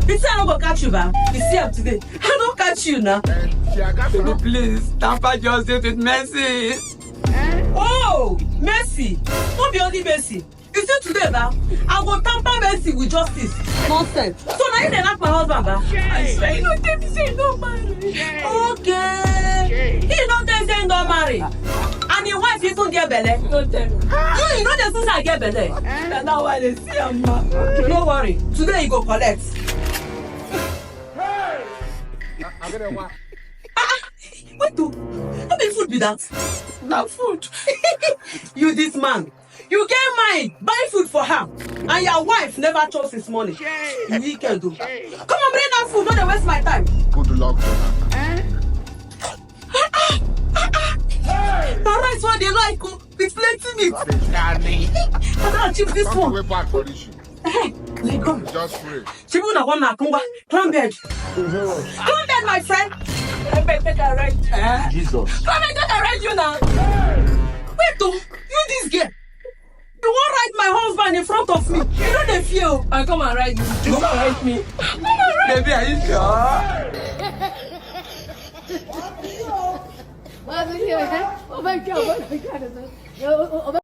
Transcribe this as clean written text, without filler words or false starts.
You say I don't go catch you, ba? You see am today. I don't catch you now. Baby, please, tamper justice with mercy. Oh, Mercy. Not be only Mercy. You see today, ba? I go tamper Mercy with justice. Nonsense. So now you dey knock my husband, ba? I swear, you don't tell me say you don't marry. Okay. He don't tell me say you don't marry. And your wife even get belle. Don't tell me. You know the since I get belle. That's not why they see am, ma. No worry. Today you go collect. I get a one. Wait, do how many food be that? Now food. You this man. You get mind buy food for her. And your wife never chose his money. You wicked do. Come on, bring that food. Don't dey waste my time. Good luck. The rice one they like with plenty meat. I gotta achieve this Come one. way back for this shit. Hey, let go. Just pray. Chibu na one na kumba. Climb bed. Climb bed, my friend. Climb bed, take a ride. Jesus. Climb bed, take a ride you now. Wait, though. You this girl. You won't ride my husband in front of me. You know the fear. I come and ride you. You come and ride me. Come and ride. Baby, are you sure? Oh my God! Oh my God!